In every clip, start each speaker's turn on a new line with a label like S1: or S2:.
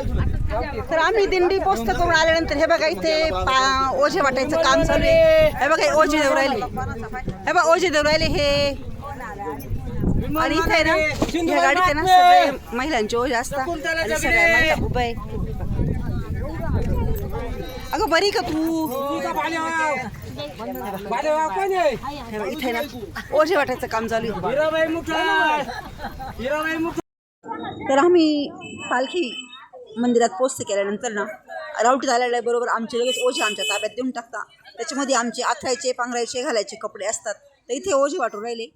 S1: तर आम्ही दिंडी पोस्ट करून आल्यानंतर हे बघा इथे ओझे वाटायचं काम चालू आहे. हे बघा ओझे देऊ राहिले, हे बघा ओझे देऊ राहिले हे. आणि इथे ना ह्या गाडीत ना सगळे महिलांचे ओझे असतात आणि सगळ्या महिला उभे आहे. अगं बरी का तू? इथे ना ओझे वाटायचं काम चालू आहे. तर आम्ही पालखी मंदिरात पोस्ट केल्यानंतर ना रावटीत आलेल्या बरोबर आमचे लगेच ओझे आमच्या ताब्यात देऊन टाकता. त्याच्यामध्ये आमचे आथरायचे पांघरायचे घालायचे कपडे असतात. तर इथे ओझे वाटून राहिले.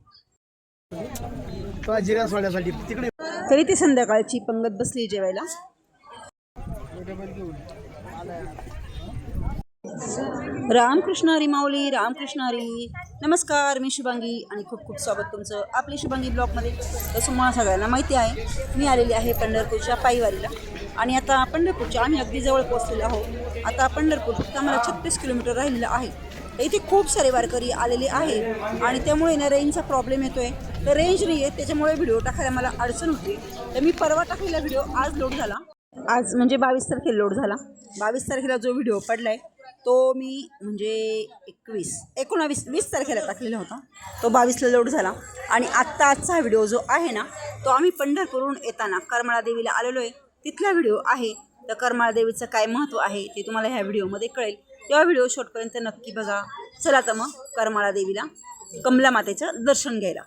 S1: तरी ती संध्याकाळची पंगत बसली जेवायला. रामकृष्ण हरी माऊली, रामकृष्ण हरी. नमस्कार, मी शुभांगी आणि खूप खूप स्वागत तुमचं आपली शुभांगी ब्लॉगमध्ये. तसं मला सगळ्यांना माहिती आहे मी आलेली आहे पंढरपूरच्या पायवारीला. आणि आता पंढरपूरच्या आम्ही अगदी जवळ पोहोचलेलो आहोत. आता पंढरपूर फक्त आम्हाला 36 किलोमीटर राहिलेलं आहे. तर इथे खूप सारे वारकरी आलेले आहे आणि त्यामुळे ना रेंजचा प्रॉब्लेम येतो आहे. तर रेंज नाही आहे त्याच्यामुळे व्हिडिओ टाकायला मला अडचण होती. तर मी परवा टाकलेला व्हिडिओ आज लोड झाला. आज म्हणजे 22 तारखेला लोड झाला. 22 तारखेला जो व्हिडिओ पडला आहे तो मी म्हणजे 20 तारखेला टाकलेला होता. तो 22ला लोड झाला. आणि आजचा हा व्हिडिओ जो आहे ना तो आम्ही पंढरपूरहून येताना करमाळा देवीला आलेलो आहे. तिथला व्हिडिओ आहे. तर करमाळा देवीचं काय महत्त्व आहे ते तुम्हाला ह्या व्हिडिओमध्ये कळेल. तेव्हा व्हिडिओ शेवटपर्यंत नक्की बघा. चला तर मग करमाळा देवीला कमला मातेचं दर्शन घ्यायला.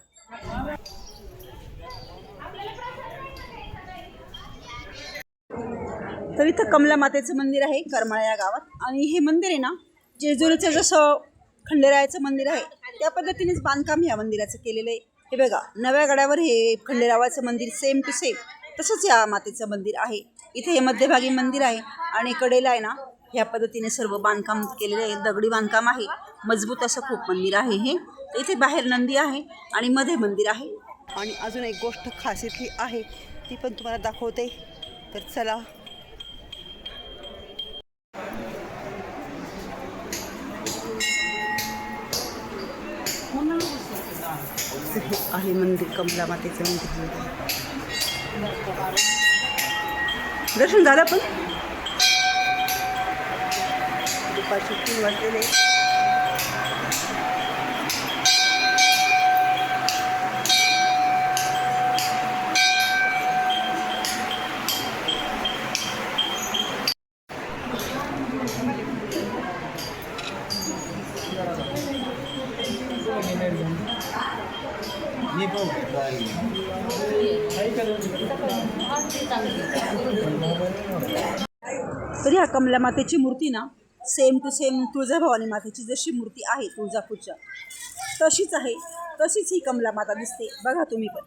S1: तर इथं कमला मातेचं मंदिर आहे करमाळा या गावात. आणि हे मंदिर आहे ना जेजुरीचं जसं खंडेरायाचं मंदिर आहे त्या पद्धतीनेच बांधकाम ह्या मंदिराचं केलेलं आहे. हे बघा नव्या गडावर हे खंडेरावाचं मंदिर सेम टू सेम तसंच या मातेचं मंदिर आहे. इथे हे मध्यभागी मंदिर आहे आणि कडेला आहे ना ह्या पद्धतीने सर्व बांधकाम केलेलं आहे. दगडी बांधकाम आहे. मजबूत असं खूप मंदिर आहे हे. तर इथे बाहेर नंदी आहे आणि मध्ये मंदिर आहे. आणि अजून एक गोष्ट खास इथली आहे ती पण तुम्हाला दाखवते. तर चला. आहे मंदिर कमला मातेचं मंदिर. दर्शन झालं पण दुपारची 3 वाजलेले. तर ह्या कमला मातेची मूर्ती ना सेम टू सेम तुळजाभवानी मातेची जशी मूर्ती आहे तुळजापूरच्या तशीच आहे. तशीच ही कमला माता दिसते. बघा तुम्ही पण.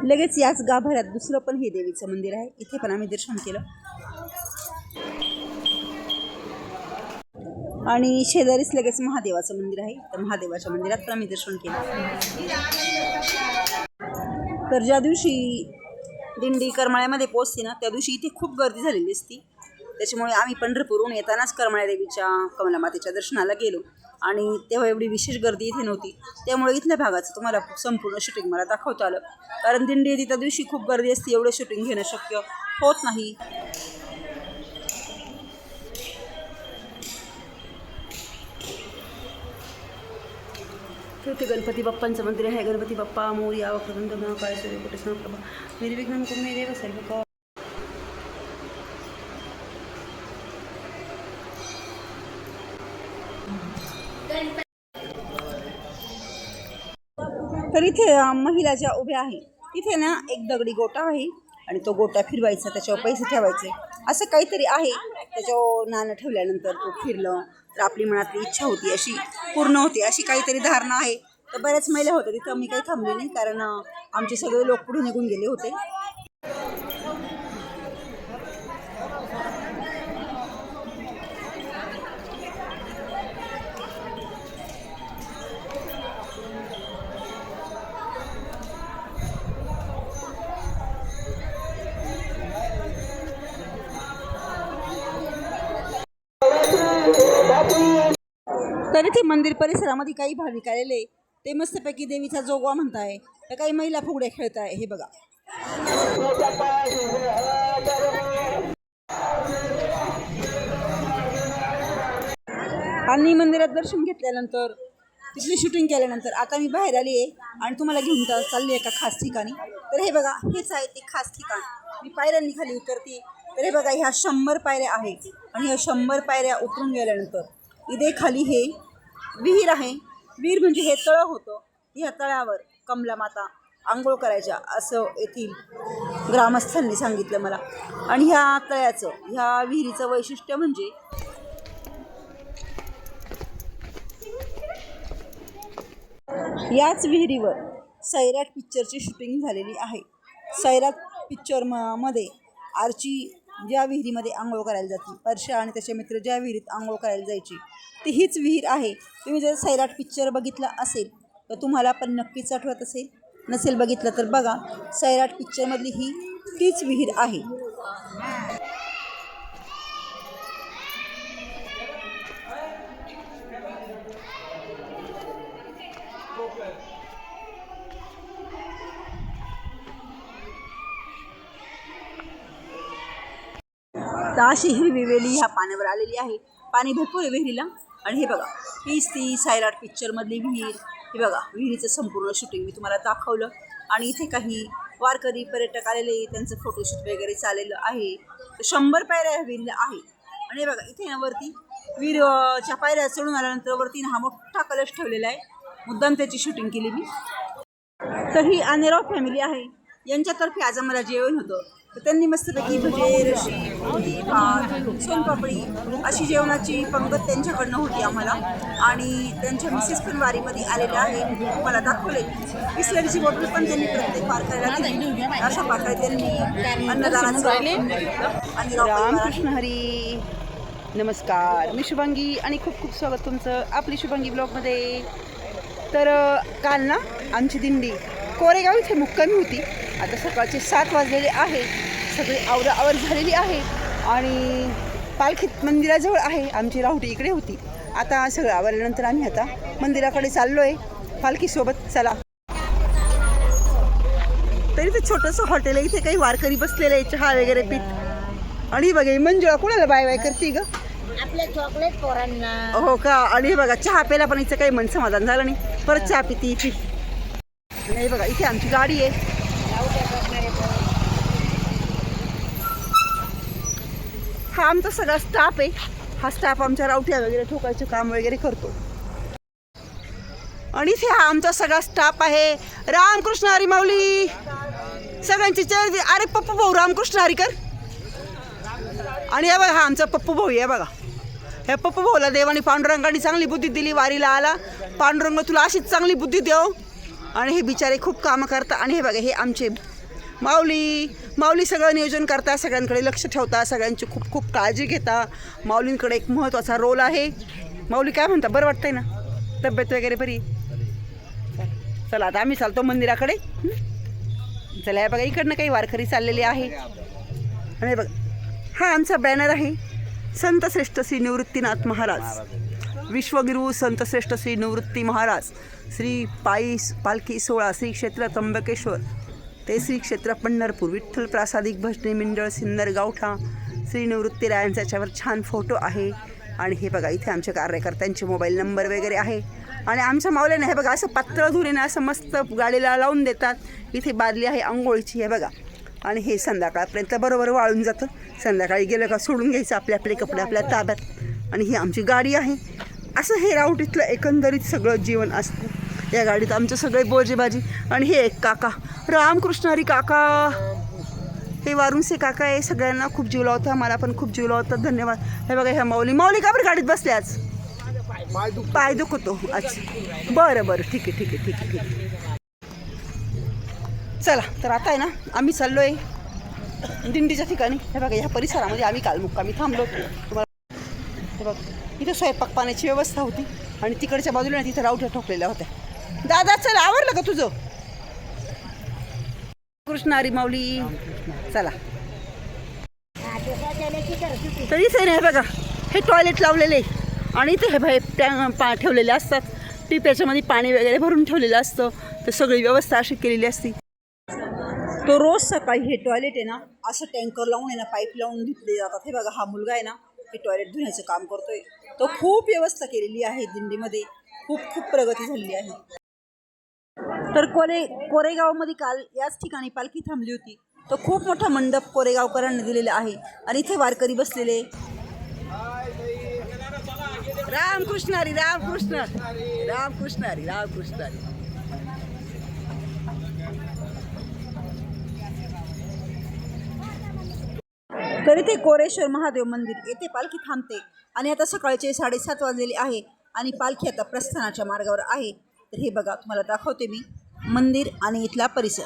S1: लगेच याच गाभाऱ्यात दुसरं पण हे देवीचं मंदिर आहे. इथे पण आम्ही दर्शन केलं. आणि शेजारीच लगेच महादेवाचं मंदिर आहे. तर महादेवाच्या मंदिरात पण आम्ही दर्शन केलं. तर ज्या दिवशी दिंडी करमाळ्यामध्ये पोहोचते ना त्या दिवशी इथे खूप गर्दी झालेली असती. त्याच्यामुळे आम्ही पंढरपूरहून येतानाच करमाळ्या देवीच्या कमला मातेच्या दर्शनाला गेलो. आणि तेव्हा एवढी विशेष गर्दी इथे नव्हती. त्यामुळे इथल्या भागाचं तुम्हाला संपूर्ण शूटिंग मला दाखवता आलं. कारण दिंडी येते त्या दिवशी खूप गर्दी असते. एवढं शूटिंग घेणं शक्य होत नाही. इथे गणपती बाप्पांचं मंदिर आहे. गणपती बाप्पा मोरया वक्रतुंड काळ सूर्यकोटी समप्रभा निर्विघ्नं कुरु मे देव सर्वकार्येषु. तर इथे महिला ज्या उभ्या आहे तिथे ना एक दगडी गोटा आहे आणि तो गोटा फिरवायचा त्याच्यावर पैसे ठेवायचे असं काहीतरी आहे. त्याच्यावर नाणं ठेवल्यानंतर तो फिरलं तर आपली मनातली इच्छा होती अशी पूर्ण होती अशी काहीतरी धारणा आहे. तर बऱ्याच महिला होत्या तिथं. मी काही थांबले नाही कारण आमचे सगळे लोक पुढे निघून गेले होते. तर इथे मंदिर परिसरामध्ये काही भाविक आलेले ते मस्तपैकी देवीचा जोगवा म्हणताय, तर काही महिला फुगड्या खेळताय. हे बघा. आणि मंदिरात दर्शन घेतल्यानंतर तिथली शूटिंग केल्यानंतर आता मी बाहेर आली आहे आणि तुम्हाला घेऊन चालली एका खास ठिकाणी. तर हे बघा, हेच आहे ते खास ठिकाण. मी पायऱ्यांनी खाली उतरते. तर हे बघा, ह्या 100 पायऱ्या आहेत आणि ह्या 100 पायऱ्या उतरून गेल्यानंतर इथे खाली हे विहीर आहे. विहीर म्हणजे हे तळं होतं. ह्या तळ्यावर कमला माता आंघोळ करायच्या असं येथील ग्रामस्थांनी सांगितलं मला. आणि ह्या तळ्याचं, ह्या विहिरीचं वैशिष्ट्य म्हणजे याच विहिरीवर सैराट पिक्चरची शूटिंग झालेली आहे. सैराट पिक्चर मध्ये आर्ची ज्या विहिरीमध्ये आंघोळ करायला जाते, परशा आणि त्याचे मित्र ज्या विहिरीत आंघोळ करायला जायची, ती हीच विहीर आहे. तुम्ही जर सैराट पिक्चर बघितला असेल तर तुम्हाला पण नक्कीच आठवत असेल. नसेल बघितलं तर बघा, सैराट पिक्चरमधली ही तीच विहीर आहे. तर अशी हिरवी वेली ह्या पाण्यावर आलेली आहे. पाणी भरपूर आहे विहिरीला. आणि हे बघा, हीच ती सैराट पिक्चरमधली विहीर. हे बघा, विहिरीचं संपूर्ण शूटिंग मी तुम्हाला दाखवलं. आणि इथे काही वारकरी पर्यटक आलेले, त्यांचं फोटोशूट वगैरे चाललेलं आहे. तर 100 पायऱ्या ह्या विहिरीला आहे. आणि हे बघा, इथे ना वरती विहीरच्या पायऱ्या चढून आल्यानंतर वरती हा मोठा कलश ठेवलेला आहे. मुद्दाम त्याची शूटिंग केली मी. तर ही आनेराव फॅमिली आहे. यांच्यातर्फे आज आम्हाला जेवण होतं. तर त्यांनी मस्तपैकी भजे, रशी, पोळी, भात, सोनपापडी अशी जेवणाची पंगत त्यांच्याकडनं होती आम्हाला. आणि त्यांच्या मिसेस पण वारीमध्ये आलेल्या आहे, मला दाखवले. बिस्लरीची बॉटल पण त्यांनी प्रत्येक वारकऱ्याला दिली. अशा प्रकारे त्यांनी अन्नदानाचं आणि रामकृष्ण हरी. नमस्कार, मी शुभांगी आणि खूप खूप स्वागत तुमचं आपली शुभांगी ब्लॉगमध्ये. तर काल ना आमची दिंडी कोरेगाव इथे मुक्कामी होती. आता सकाळचे 7 वाजलेले आहे. सगळी आवराआवर झालेली आहे आणि पालखी मंदिराजवळ आहे. आमची राहुटी इकडे होती. आता सगळं आवरल्यानंतर आम्ही आता मंदिराकडे चाललो आहे पालखीसोबत. चला. तरी ते छोटंसं हॉटेल आहे. इथे काही वारकरी बसलेले आहे, चहा वगैरे पीत. आणि बघा, मंजुळा कोणाला बाय बाय करते ग?
S2: आपल्या चॉकलेट पोरांना.
S1: हो का? आणि हे बघा, चहा प्यायला पण इथं काही मन समाधान झालं नाही. परत चहा पिती इथे. हे बघा, इथे आमची गाडी आहे. हा आमचा सगळा स्टाफ आहे. हा स्टाफ आमच्या रावट्या वगैरे ठोकायचं काम वगैरे करतो. आणि इथे हा आमचा सगळा स्टाफ आहे. रामकृष्ण हरी माऊली. सगळ्यांची चर्चा. अरे पप्पू भाऊ, रामकृष्ण हरी कर. आणि हे बघा, हा आमचा पप्पू भाऊ आहे. बघा, ह्या पप्पू भाऊला देवाने पांडुरंगाने चांगली बुद्धी दिली. वारीला आला. पांडुरंग तुला अशीच चांगली बुद्धी देव. आणि हे बिचारे खूप कामं करतात. आणि हे बघा, हे आमचे माऊली सगळं नियोजन करता, सगळ्यांकडे लक्ष ठेवता, सगळ्यांची खूप खूप काळजी घेता. माऊलींकडे एक महत्त्वाचा रोल आहे. माऊली काय म्हणता, बरं वाटतंय ना? तब्येत वगैरे बरी? चला आता आम्ही चालतो मंदिराकडे. चला, हे बघा, इकडनं काही वारकरी चाललेले आहे. आणि बघा, हा आमचा बॅनर आहे. संतश्रेष्ठ श्री निवृत्तीनाथ महाराज, विश्वगुरू संतश्रेष्ठ श्री निवृत्ती महाराज, श्री पालखी सोहळा, श्री क्षेत्र त्र्यंबकेश्वर ते श्री क्षेत्र पंढरपूर, विठ्ठल प्रासादिक भजनी मंडळ सिन्नर गावठा, श्री निवृत्तीरायांचा याच्यावर छान फोटो आहे. आणि हे बघा, इथे आमच्या कार्यकर्त्यांचे मोबाईल नंबर वगैरे आहे. आणि आमच्या माऊल्याने हे बघा, असं पातळ धुरीने असं मस्त गाडीला लावून देतात. इथे बादली आहे आंघोळीची. हे बघा. आणि हे संध्याकाळपर्यंत बरोबर वाळून जातं. संध्याकाळी गेलं का सोडून घ्यायचं आपले आपले कपडे आपल्या ताब्यात. आणि ही आमची गाडी आहे. असं हे राऊटीतलं एकंदरीत सगळं जीवन असतं. या गाडीत आमचे सगळे बोजेबाजी. आणि हे एक काका, रामकृष्ण हरी काका, हे वारुणसे काका आहे. सगळ्यांना खूप जीव लावता, मला पण खूप जीव लावतात. धन्यवाद. हे बघा, ह्या माऊली का बरं गाडीत बसले आज? पाय दुखतो. अच्छा, बरं बरं, ठीक आहे. चला, तर आता आहे ना आम्ही चाललो आहे दिंडीच्या ठिकाणी. हे बघा, ह्या परिसरामध्ये आम्ही काल मुक्कामी थांबलो होतो. तुम्हाला हे बघा, इथं स्वयंपाक पाण्याची व्यवस्था होती. आणि तिकडच्या बाजूला तिथं रावठ्या ठोकलेल्या होत्या. दादा चल, आवरलं का तुझं? कृष्ण हरी माऊली. चला, तर इथे नाही बघा, हे टॉयलेट लावलेले आणि इथे हे बाहेर ठेवलेले असतात टिप्याच्यामध्ये पाणी वगैरे भरून ठेवलेलं असतं. तर सगळी व्यवस्था अशी केलेली असते. तो रोज सकाळी हे टॉयलेट आहे ना असं टँकर लावून आहे ना पाईप लावून धुतले जातात. हे बघा हा मुलगा आहे ना हे टॉयलेट धुण्याचं काम करतोय. तो खूप व्यवस्था केलेली आहे दिंडीमध्ये. खूप प्रगती झालेली आहे. तर कोरेगावमध्ये काल याच ठिकाणी पालखी थांबली होती. तो खूप मोठा मंडप कोरेगावकरांनी दिलेला आहे आणि इथे वारकरी बसलेले. रामकृष्ण हरी रामकृष्ण रामकृष्ण हरी रामकृष्ण हरी. तर इथे कोरेश्वर महादेव मंदिर येथे पालखी थांबते आणि आता सकाळचे 7:30 वाजलेले आहे आणि पालखी आता प्रस्थानाच्या मार्गावर आहे. तर हे बघा तुम्हाला दाखवते मी मंदिर आणि इथला परिसर.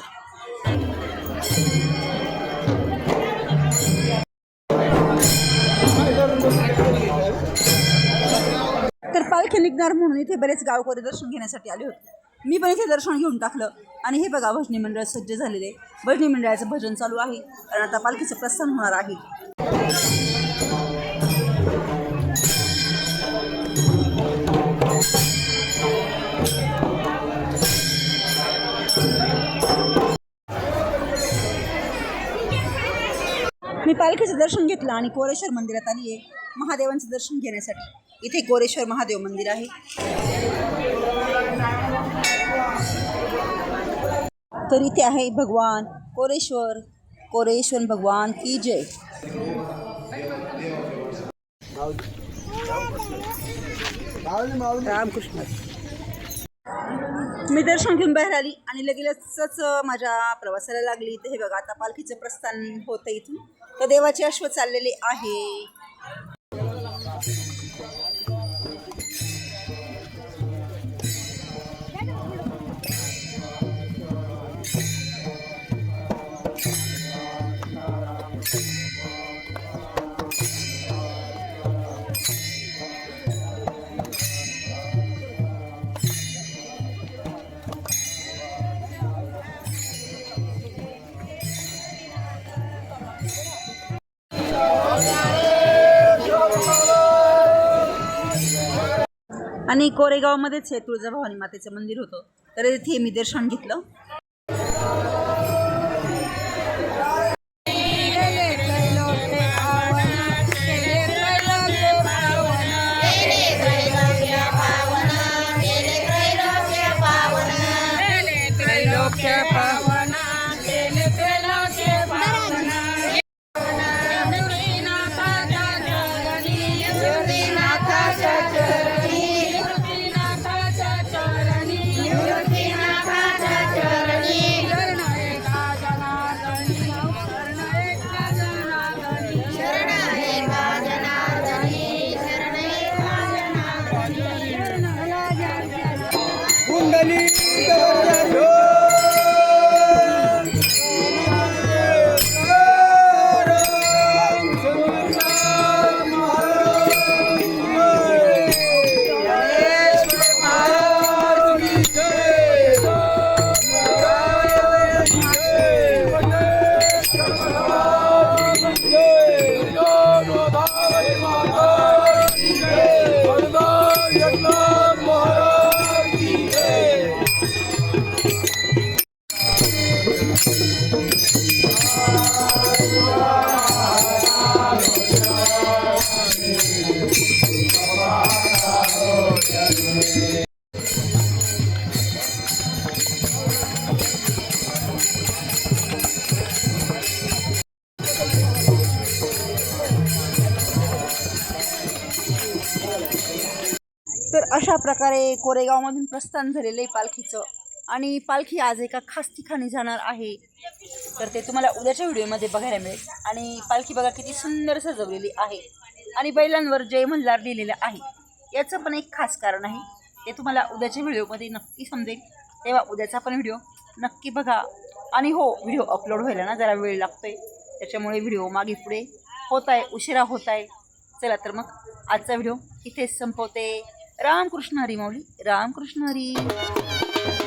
S1: तर पालखी निघणार म्हणून इथे बरेच गावकरी दर्शन घेण्यासाठी आले होते. मी पण इथे दर्शन घेऊन टाकलं आणि हे बघा भजनी मंडळ सज्ज झालेले. भजनी मंडळाचं भजन चालू आहे कारण आता पालखीचं प्रस्थान होणार आहे. मी पालखीचं दर्शन घेतलं आणि कोरेश्वर मंदिरात आली आहे महादेवांचं दर्शन घेण्यासाठी. इथे कोरेश्वर महादेव मंदिर आहे. तर इथे आहे भगवान कोरेश्वर भगवान की जय. रामकृष्ण. मी दर्शन घेऊन बाहेर आली आणि लगेचच माझ्या प्रवासाला लागली. तर हे बघा आता पालखीचं प्रस्थान होतं इथून. तर देवाचे अश्व चाललेले आहे. आणि कोरेगावमध्येच हे तुळजाभवानी मातेचं मंदिर होतं. तर इथे मी दर्शन घेतलं. तर अशा प्रकारे कोरेगावमधून प्रस्थान झालेलं आहे पालखीचं. आणि पालखी आज एका खास ठिकाणी जाणार आहे. तर ते तुम्हाला उद्याच्या व्हिडिओमध्ये बघायला मिळेल. आणि पालखी बघा किती सुंदर सजवलेली आहे आणि बैलांवर जय मल्हार लिहिलेलं आहे. याचं पण एक खास कारण आहे. ते तुम्हाला उद्याच्या व्हिडिओमध्ये नक्की समजेल. तेव्हा उद्याचा पण व्हिडिओ नक्की बघा. आणि हो, व्हिडिओ अपलोड व्हायला ना जरा वेळ लागतोय. त्याच्यामुळे व्हिडिओ मागे पुढे होत आहे, उशिरा होत आहे. चला तर मग आजचा व्हिडिओ इथेच संपवते. रामकृष्ण हरी माऊली. रामकृष्ण हरी.